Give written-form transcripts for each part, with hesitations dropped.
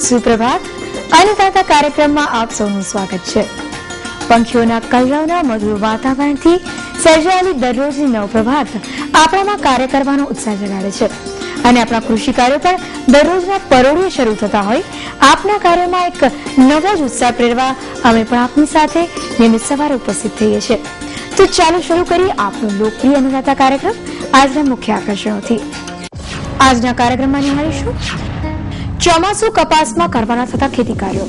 સુપ્રભાત. અન્નદાતા કાર્યક્રમમાં આપ સૌનું સ્વાગત છે. પંખીઓના કલરવના મધુર વાતાવરણથી સર્જાયેલી દરરોજની નવપ્રભાત આપણામાં કાર્ય કરવાનો ઉત્સાહ જગાડે છે અને આપણા કૃષિ કાર્યો પણ દરરોજના પરોળે શરૂ થતા હોય આપના કાર્યમાં એક નવો જ ઉત્સાહ પ્રેરવા અમે પણ આપની સાથે નિયમિત સવારે ઉપસ્થિત થઈએ છીએ. તો ચાલો શરૂ કરીએ આપનો લોકપ્રિય અન્નદાતા કાર્યક્રમ આજના મુખ્ય આકર્ષણોથી. આજના કાર્યક્રમમાં નિહાળીશું ચોમાસુ કપાસમાં કરવાના થતા ખેતી કાર્યો,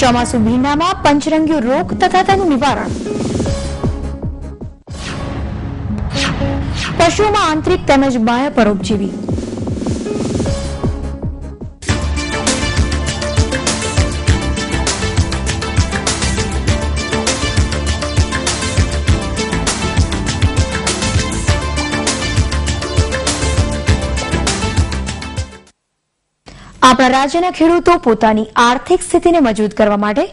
ચોમાસુ ભીંડામાં પંચરંગીયો રોગ તથા તેનું નિવારણ, પશુઓમાં આંતરિક તેમજ બાહ્ય પરોપજીવી, આપણા રાજ્યના ખેડૂતો પોતાની આર્થિક સ્થિતિને મજબૂત કરવા માટે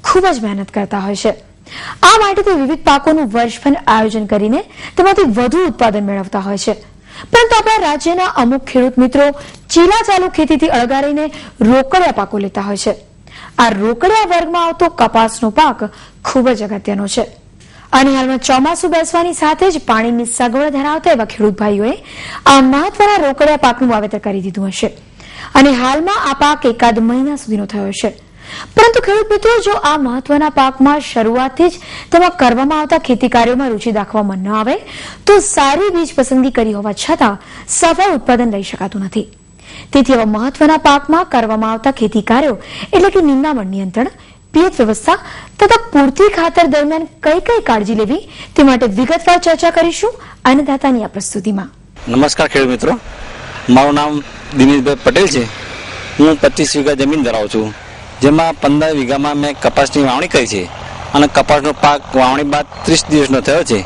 ખૂબ જ મહેનત કરતા હોય છે. આ માટે તે વિવિધ પાકોનું વર્ષભર આયોજન કરીને તેમાંથી વધુ ઉત્પાદન મેળવતા હોય છે. પરંતુ આપણા રાજ્યના અમુક ખેડૂત મિત્રો ચીલા ચાલુ ખેતીથી અળગારીને રોકડિયા પાકો લેતા હોય છે. આ રોકડિયા વર્ગમાં આવતો કપાસનો પાક ખૂબ જ અગત્યનો છે અને હાલમાં ચોમાસું બેસવાની સાથે જ પાણીની સગવડ ધરાવતા એવા ખેડૂત ભાઈઓએ આ મહત્વના રોકડિયા પાકનું વાવેતર કરી દીધું હશે અને હાલમાં આ પાક એકાદ મહિના સુધીનો થયો છે. પરંતુ ખેડૂત મિત્રો, જો આ મહત્વના પાકમાં શરૂઆતથી જ તેમાં કરવામાં આવતા ખેતી કાર્યોમાં રુચિ દાખવવામાં ન આવે તો સારી બીજ પસંદગી કરી હોવા છતાં સફળ ઉત્પાદન લઈ શકાતું નથી. તેથી આવા મહત્વના પાકમાં કરવામાં આવતા ખેતી કાર્યો એટલે કે નિંદામણ નિયંત્રણ, પિયત વ્યવસ્થા તથા પૂરતી ખાતર દરમિયાન કઈ કઈ કાળજી લેવી તે માટે વિગતવાર ચર્ચા કરીશું અન્નદાતાની આ પ્રસ્તુતિમાં. નમસ્કાર ખેડૂત મિત્રો, મારું નામ દિનેશભાઈ પટેલ છે. હું 25 વીઘા જમીન ધરાવું છું, જેમાં 15 વીઘામાં મેં કપાસની વાવણી કરી છે અને કપાસનો પાક વાવણી બાદ 30 દિવસનો થયો છે.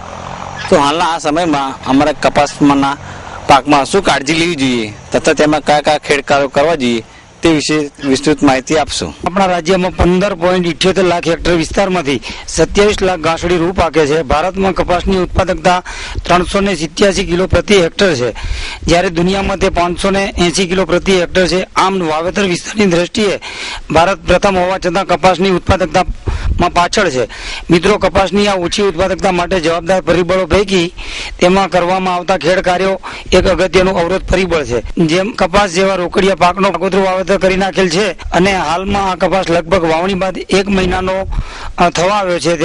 તો હાલના આ સમયમાં અમારા કપાસના પાકમાં શું કાળજી લેવી જોઈએ તથા તેમાં કયા કયા ખેડકારો કરવા જોઈએ તે વિશે વિસ્તૃત માહિતી આપશો. આપણા રાજ્યમાં 15.78 લાખ હેક્ટર વિસ્તારમાંથી 27 લાખ ઘાસડી રૂ પાકે છે. ભારતમાં કપાસની ઉત્પાદકતા 387 કિલો પ્રતિ હેક્ટર છે, જ્યારે દુનિયામાં તે 580 કિલો પ્રતિ હેક્ટર છે. આમ વાવેતર વિસ્તારની દ્રષ્ટિએ ભારત પ્રથમ હોવા છતાં કપાસની ઉત્પાદકતામાં પાછળ છે. મિત્રો, કપાસની આ ઓછી ઉત્પાદકતા માટે જવાબદાર પરિબળો પૈકી તેમાં કરવામાં આવતા ખેડ કાર્યો એક અગત્યનું અવરોધ પરિબળ છે. જેમ કપાસ જેવા રોકડિયા પાકનો આગોતરું વાવેતર કરી નાખેલ છે અને હાલમાં આ કપાસ લગભગ વાવણી બાદ 1 મહિનાનો થવા આવ્યો છે.